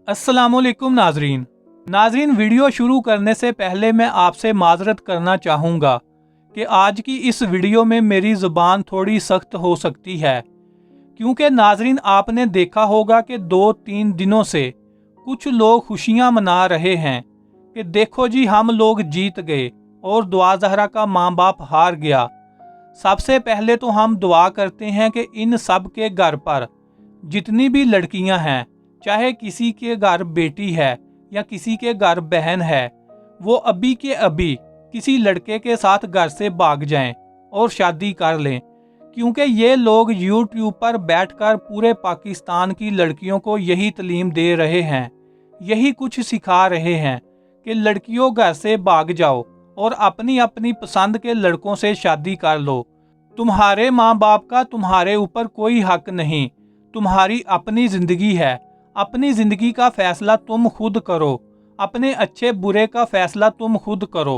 अस्सलाम वालेकुम नाजरीन, वीडियो शुरू करने से पहले मैं आपसे माजरत करना चाहूँगा कि आज की इस वीडियो में मेरी ज़ुबान थोड़ी सख्त हो सकती है, क्योंकि नाजरीन आपने देखा होगा कि 2-3 दिनों से कुछ लोग खुशियाँ मना रहे हैं कि देखो जी हम लोग जीत गए और दुआ ज़हरा का माँ बाप हार गया। सबसे पहले तो हम दुआ करते हैं कि इन सब के घर पर जितनी भी लड़कियां हैं, चाहे किसी के घर बेटी है या किसी के घर बहन है, वो अभी के अभी किसी लड़के के साथ घर से भाग जाएं और शादी कर लें, क्योंकि ये लोग YouTube पर बैठकर पूरे पाकिस्तान की लड़कियों को यही तालीम दे रहे हैं, यही कुछ सिखा रहे हैं कि लड़कियों घर से भाग जाओ और अपनी अपनी पसंद के लड़कों से शादी कर लो। तुम्हारे माँ बाप का तुम्हारे ऊपर कोई हक नहीं, तुम्हारी अपनी ज़िंदगी है, अपनी ज़िंदगी का फ़ैसला तुम खुद करो, अपने अच्छे बुरे का फ़ैसला तुम खुद करो।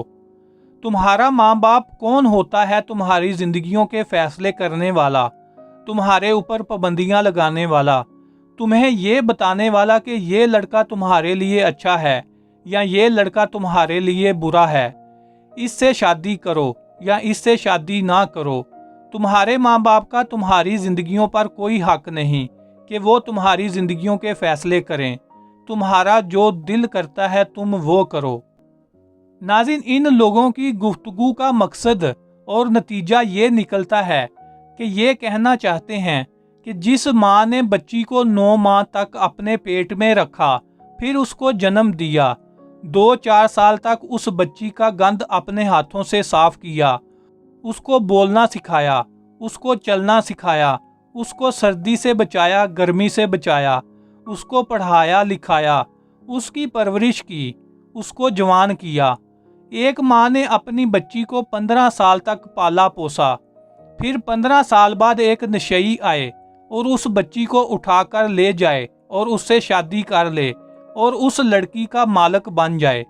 तुम्हारा माँ बाप कौन होता है तुम्हारी ज़िंदगियों के फ़ैसले करने वाला, तुम्हारे ऊपर पाबंदियाँ लगाने वाला, तुम्हें ये बताने वाला कि ये लड़का तुम्हारे लिए अच्छा है या ये लड़का तुम्हारे लिए बुरा है, इससे शादी करो या इससे शादी ना करो। तुम्हारे माँ बाप का तुम्हारी ज़िंदगियों पर कोई हक नहीं कि वो तुम्हारी ज़िंदगियों के फ़ैसले करें। तुम्हारा जो दिल करता है तुम वो करो। नाज़रीन, इन लोगों की गुफ्तगू का मकसद और नतीजा ये निकलता है कि ये कहना चाहते हैं कि जिस माँ ने बच्ची को 9 माह तक अपने पेट में रखा, फिर उसको जन्म दिया, 2-4 साल तक उस बच्ची का गंद अपने हाथों से साफ किया, उसको बोलना सिखाया, उसको चलना सिखाया, उसको सर्दी से बचाया, गर्मी से बचाया, उसको पढ़ाया लिखाया, उसकी परवरिश की, उसको जवान किया। एक माँ ने अपनी बच्ची को 15 साल तक पाला पोसा, फिर 15 साल बाद एक नशई आए और उस बच्ची को उठाकर ले जाए और उससे शादी कर ले और उस लड़की का मालिक बन जाए।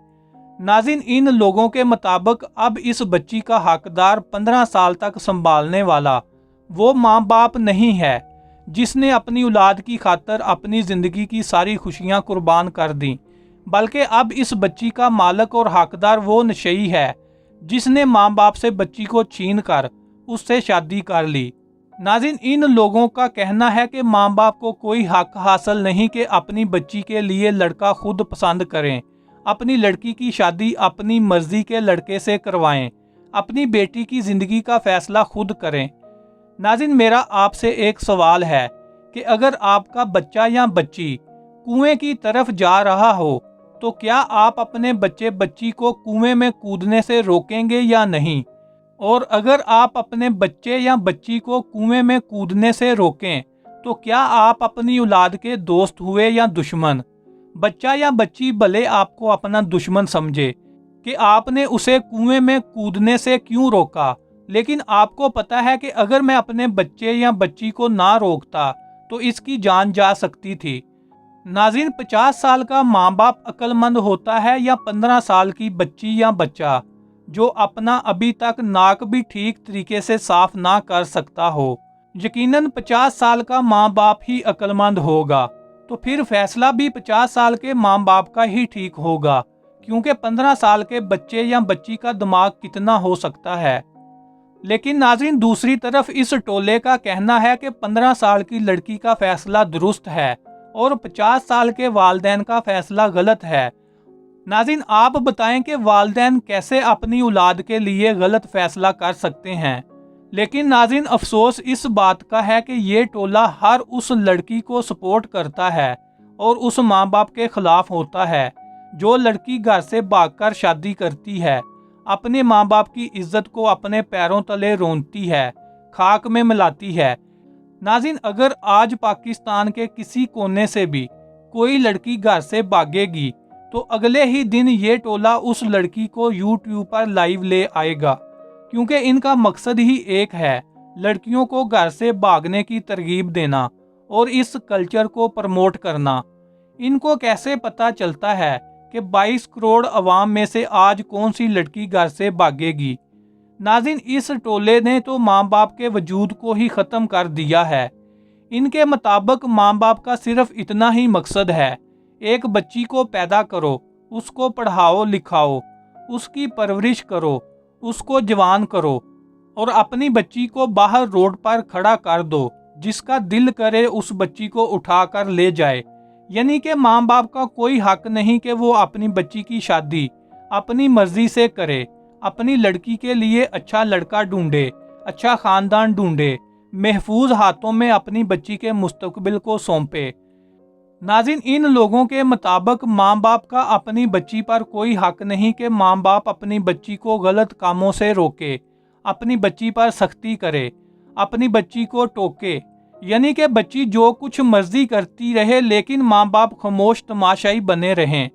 नाज़रीन, इन लोगों के मुताबिक अब इस बच्ची का हकदार 15 साल तक संभालने वाला वो माँ बाप नहीं है जिसने अपनी औलाद की खातर अपनी ज़िंदगी की सारी खुशियाँ कुर्बान कर दी, बल्कि अब इस बच्ची का मालिक और हकदार वो नशई है जिसने माँ बाप से बच्ची को छीन कर उससे शादी कर ली। नाज़रीन, इन लोगों का कहना है कि माँ बाप को कोई हक हासिल नहीं कि अपनी बच्ची के लिए लड़का खुद पसंद करें, अपनी लड़की की शादी अपनी मर्जी के लड़के से करवाएं, अपनी बेटी की ज़िंदगी का फ़ैसला खुद करें। नाज़रीन, मेरा आपसे एक सवाल है कि अगर आपका बच्चा या बच्ची कुएं की तरफ जा रहा हो तो क्या आप अपने बच्चे बच्ची को कुएं में कूदने से रोकेंगे या नहीं? और अगर आप अपने बच्चे या बच्ची को कुएं में कूदने से रोकें तो क्या आप अपनी औलाद के दोस्त हुए या दुश्मन? बच्चा या बच्ची भले आपको अपना दुश्मन समझे कि आपने उसे कुएं में कूदने से क्यों रोका, लेकिन आपको पता है कि अगर मैं अपने बच्चे या बच्ची को ना रोकता तो इसकी जान जा सकती थी। नाज़रीन, 50 साल का माँ बाप अक्लमंद होता है या 15 साल की बच्ची या बच्चा जो अपना अभी तक नाक भी ठीक तरीके से साफ ना कर सकता हो? यकीनन 50 साल का माँ बाप ही अक्लमंद होगा, तो फिर फैसला भी 50 साल के माँ बाप का ही ठीक होगा, क्योंकि 15 साल के बच्चे या बच्ची का दिमाग कितना हो सकता है। लेकिन नाज़रीन, दूसरी तरफ इस टोले का कहना है कि 15 साल की लड़की का फैसला दुरुस्त है और 50 साल के वालिदैन का फैसला गलत है। नाज़रीन, आप बताएं कि वालिदैन कैसे अपनी औलाद के लिए गलत फैसला कर सकते हैं? लेकिन नाज़रीन, अफसोस इस बात का है कि ये टोला हर उस लड़की को सपोर्ट करता है और उस माँ बाप के खिलाफ होता है जो लड़की घर से भागकर शादी करती है, अपने माँ बाप की इज्जत को अपने पैरों तले रोनती है, खाक में मिलाती है। नाज़रीन, अगर आज पाकिस्तान के किसी कोने से भी कोई लड़की घर से भागेगी तो अगले ही दिन ये टोला उस लड़की को YouTube पर लाइव ले आएगा, क्योंकि इनका मकसद ही एक है, लड़कियों को घर से भागने की तरगीब देना और इस कल्चर को प्रमोट करना। इनको कैसे पता चलता है कि 22 करोड़ अवाम में से आज कौन सी लड़की घर से भागेगी? नाज़रीन, इस टोले ने तो माँ बाप के वजूद को ही ख़त्म कर दिया है। इनके मुताबिक माँ बाप का सिर्फ इतना ही मकसद है, एक बच्ची को पैदा करो, उसको पढ़ाओ लिखाओ, उसकी परवरिश करो, उसको जवान करो और अपनी बच्ची को बाहर रोड पर खड़ा कर दो, जिसका दिल करे उस बच्ची को उठाकर ले जाए। यानी कि माँ बाप का कोई हक नहीं कि वो अपनी बच्ची की शादी अपनी मर्जी से करे, अपनी लड़की के लिए अच्छा लड़का ढूंढे, अच्छा खानदान ढूंढे, महफूज हाथों में अपनी बच्ची के मुस्तकबिल को सौंपे। नाज़रीन, इन लोगों के मुताबिक माँ बाप का अपनी बच्ची पर कोई हक नहीं कि माँ बाप अपनी बच्ची को गलत कामों से रोके, अपनी बच्ची पर सख्ती करे, अपनी बच्ची को टोके, यानी कि बच्ची जो कुछ मर्जी करती रहे लेकिन माँ बाप खामोश तमाशाई बने रहें।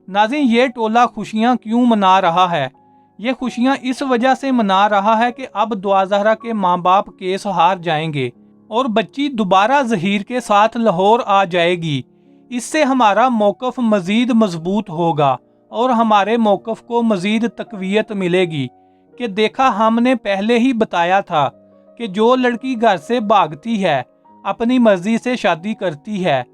नाज़रीन, ये टोला खुशियाँ क्यों मना रहा है? ये खुशियाँ इस वजह से मना रहा है कि अब दुआ ज़हरा के माँ बाप केस हार जाएंगे और बच्ची दोबारा ज़हीर के साथ लाहौर आ जाएगी। इससे हमारा मौक़िफ़ मज़ीद मजबूत होगा और हमारे मौक़िफ़ को मज़ीद तक़वियत मिलेगी कि देखा, हमने पहले ही बताया था कि जो लड़की घर से भागती है, अपनी मर्जी से शादी करती है,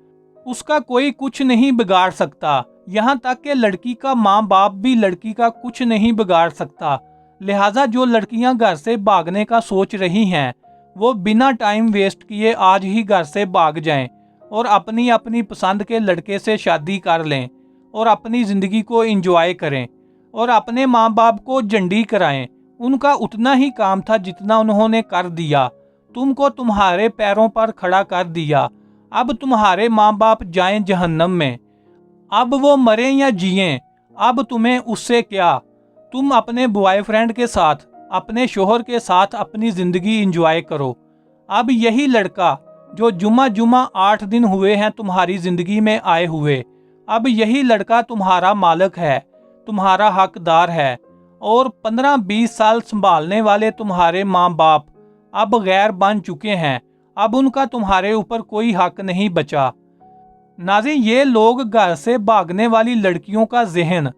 उसका कोई कुछ नहीं बिगाड़ सकता। यहाँ तक कि लड़की का माँ बाप भी लड़की का कुछ नहीं बिगाड़ सकता। लिहाजा जो लड़कियाँ घर से भागने का सोच रही हैं, वो बिना टाइम वेस्ट किए आज ही घर से भाग जाएं और अपनी अपनी पसंद के लड़के से शादी कर लें और अपनी ज़िंदगी को एंजॉय करें और अपने माँ बाप को झंडी कराएं। उनका उतना ही काम था जितना उन्होंने कर दिया। तुमको तुम्हारे पैरों पर खड़ा कर दिया। अब तुम्हारे माँ बाप जाएं जहन्नम में। अब वो मरें या जिएं, अब तुम्हें उससे क्या। तुम अपने बॉयफ्रेंड के साथ, अपने शोहर के साथ अपनी ज़िंदगी एंजॉय करो। अब यही लड़का जो जुमा 8 दिन हुए हैं तुम्हारी ज़िंदगी में आए हुए, अब यही लड़का तुम्हारा मालिक है, तुम्हारा हकदार है और 15-20 साल संभालने वाले तुम्हारे माँ बाप अब गैर बन चुके हैं। अब उनका तुम्हारे ऊपर कोई हक नहीं बचा। नाज़रीन, ये लोग घर से भागने वाली लड़कियों का जहन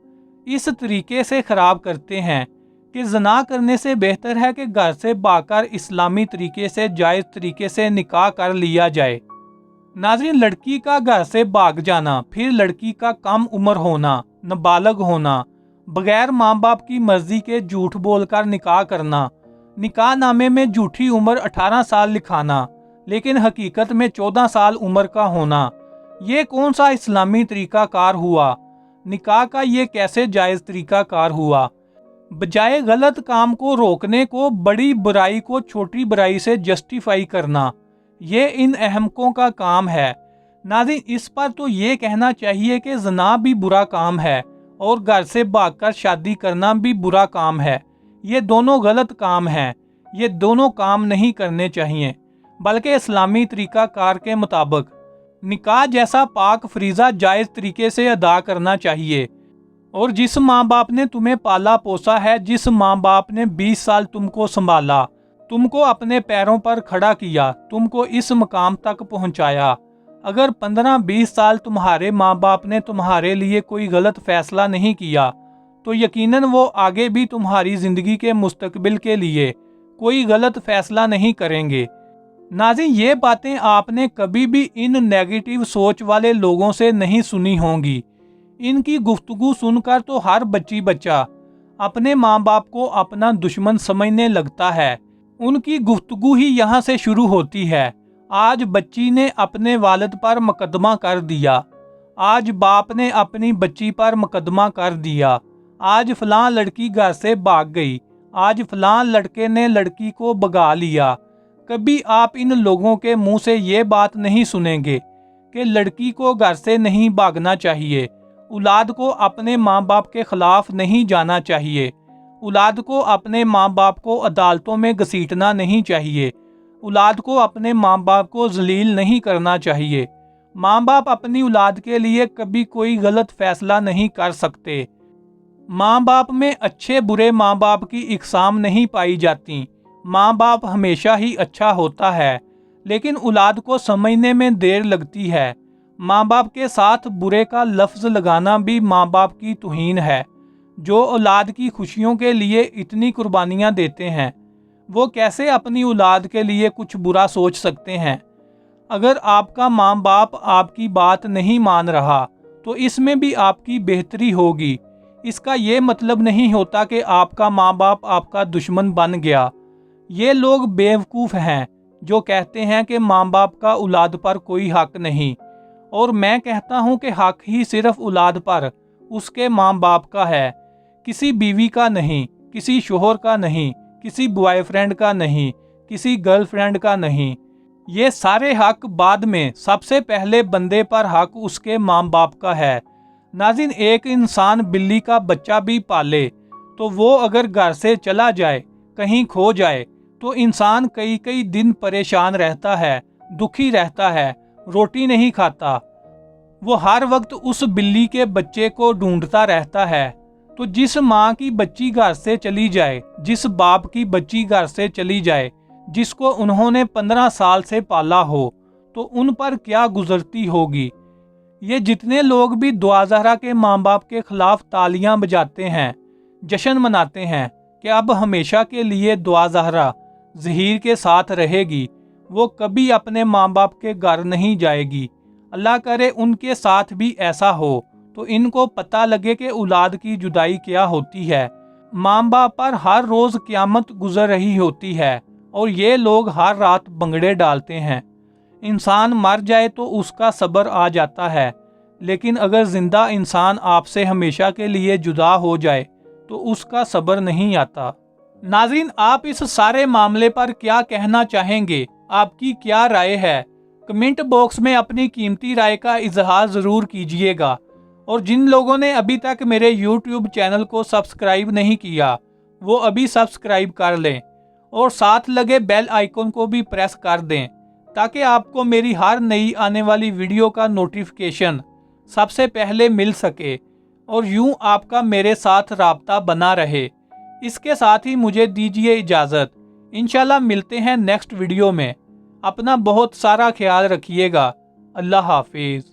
इस तरीके से ख़राब करते हैं कि ज़ना करने से बेहतर है कि घर से भागकर इस्लामी तरीके से जायज़ तरीके से निकाह कर लिया जाए। नाज़रीन, लड़की का घर से भाग जाना, फिर लड़की का कम उम्र होना, नाबालिग होना, बगैर माँ बाप की मर्जी के झूठ बोलकर निकाह करना, निकाह नामे में झूठी उम्र 18 साल लिखाना लेकिन हकीकत में 14 साल उम्र का होना, ये कौन सा इस्लामी तरीका कार हुआ? निकाह का ये कैसे जायज़ तरीका कार हुआ? बजाय गलत काम को रोकने को, बड़ी बुराई को छोटी बुराई से जस्टिफाई करना, ये इन अहमकों का काम है। नाज़रीन, इस पर तो ये कहना चाहिए कि ज़ना भी बुरा काम है और घर से भागकर शादी करना भी बुरा काम है। ये दोनों गलत काम हैं। ये दोनों काम नहीं करने चाहिए, बल्कि इस्लामी तरीका कार के मुताबिक निकाह जैसा पाक फरीज़ा जायज़ तरीके से अदा करना चाहिए। और जिस माँ बाप ने तुम्हें पाला पोसा है, जिस माँ बाप ने 20 साल तुमको संभाला, तुमको अपने पैरों पर खड़ा किया, तुमको इस मकाम तक पहुँचाया, अगर 15-20 साल तुम्हारे माँ बाप ने तुम्हारे लिए कोई गलत फैसला नहीं किया तो यकीनन वो आगे भी तुम्हारी ज़िंदगी के मुस्तकबिल के लिए कोई गलत फैसला नहीं करेंगे। नाज़रीन, ये बातें आपने कभी भी इन नेगेटिव सोच वाले लोगों से नहीं सुनी होंगी। इनकी गुफ्तगू सुनकर तो हर बच्चा अपने माँ बाप को अपना दुश्मन समझने लगता है। उनकी गुफ्तगू ही यहाँ से शुरू होती है। आज बच्ची ने अपने वालिद पर मुकदमा कर दिया, आज बाप ने अपनी बच्ची पर मुकदमा कर दिया, आज फलां लड़की घर से भाग गई, आज फलां लड़के ने लड़की को भगा लिया। कभी आप इन लोगों के मुंह से ये बात नहीं सुनेंगे कि लड़की को घर से नहीं भागना चाहिए, औलाद को अपने माँ बाप के खिलाफ नहीं जाना चाहिए, औलाद को अपने माँ बाप को अदालतों में घसीटना नहीं चाहिए, औलाद को अपने माँ बाप को जलील नहीं करना चाहिए। माँ बाप अपनी औलाद के लिए कभी कोई गलत फैसला नहीं कर सकते। माँ बाप में अच्छे बुरे माँ बाप की इकसाम नहीं पाई जाती। माँ बाप हमेशा ही अच्छा होता है, लेकिन औलाद को समझने में देर लगती है। माँ बाप के साथ बुरे का लफ्ज़ लगाना भी माँ बाप की तौहीन है। जो औलाद की खुशियों के लिए इतनी कुर्बानियाँ देते हैं, वो कैसे अपनी औलाद के लिए कुछ बुरा सोच सकते हैं? अगर आपका माँ बाप आपकी बात नहीं मान रहा تو اس میں بھی آپ کی بہتری ہوگی۔ اس کا یہ مطلب نہیں ہوتا کہ آپ کا ماں باپ آپ کا دشمن بن گیا۔ یہ لوگ بیوقوف ہیں جو کہتے ہیں کہ ماں باپ کا اولاد پر کوئی حق نہیں، اور میں کہتا ہوں کہ حق ہی صرف اولاد پر اس کے ماں باپ کا ہے، کسی بیوی کا نہیں، کسی شوہر کا نہیں، کسی بوائے فرینڈ کا نہیں، کسی گرل فرینڈ کا نہیں۔ یہ سارے حق بعد میں، سب سے پہلے بندے پر حق اس کے ماں باپ کا ہے۔ ناظرین، ایک انسان بلی کا بچہ بھی پالے تو وہ اگر گھر سے چلا جائے، کہیں کھو جائے، تو انسان کئی کئی دن پریشان رہتا ہے، دکھی رہتا ہے، روٹی نہیں کھاتا، وہ ہر وقت اس بلی کے بچے کو ڈھونڈتا رہتا ہے۔ تو جس ماں کی بچی گھر سے چلی جائے، جس باپ کی بچی گھر سے چلی جائے، جس کو انہوں نے 15 سال سے پالا ہو، تو ان پر کیا گزرتی ہوگی۔ یہ جتنے لوگ بھی دعا زہرا کے ماں باپ کے خلاف تالیاں بجاتے ہیں، جشن مناتے ہیں کہ اب ہمیشہ کے لیے دعا زہرا ظہیر کے ساتھ رہے گی، وہ کبھی اپنے ماں باپ کے گھر نہیں جائے گی۔ اللہ کرے ان کے ساتھ بھی ایسا ہو تو ان کو پتہ لگے کہ اولاد کی جدائی کیا ہوتی ہے۔ ماں باپ پر ہر روز قیامت گزر رہی ہوتی ہے، اور یہ لوگ ہر رات بنگڑے ڈالتے ہیں۔ انسان مر جائے تو اس کا صبر آ جاتا ہے، لیکن اگر زندہ انسان آپ سے ہمیشہ کے لیے جدا ہو جائے تو اس کا صبر نہیں آتا۔ ناظرین، آپ اس سارے معاملے پر کیا کہنا چاہیں گے؟ آپ کی کیا رائے ہے؟ کمنٹ باکس میں اپنی قیمتی رائے کا اظہار ضرور کیجیے گا، اور جن لوگوں نے ابھی تک میرے یوٹیوب چینل کو سبسکرائب نہیں کیا، وہ ابھی سبسکرائب کر لیں، اور ساتھ لگے بیل آئیکن کو بھی پریس کر دیں، تاکہ آپ کو میری ہر نئی آنے والی ویڈیو کا نوٹیفیکیشن سب سے پہلے مل سکے، اور یوں آپ کا میرے ساتھ رابطہ بنا رہے۔ اس کے ساتھ ہی مجھے دیجیے اجازت۔ انشاءاللہ ملتے ہیں نیکسٹ ویڈیو میں۔ اپنا بہت سارا خیال رکھیے گا۔ اللہ حافظ۔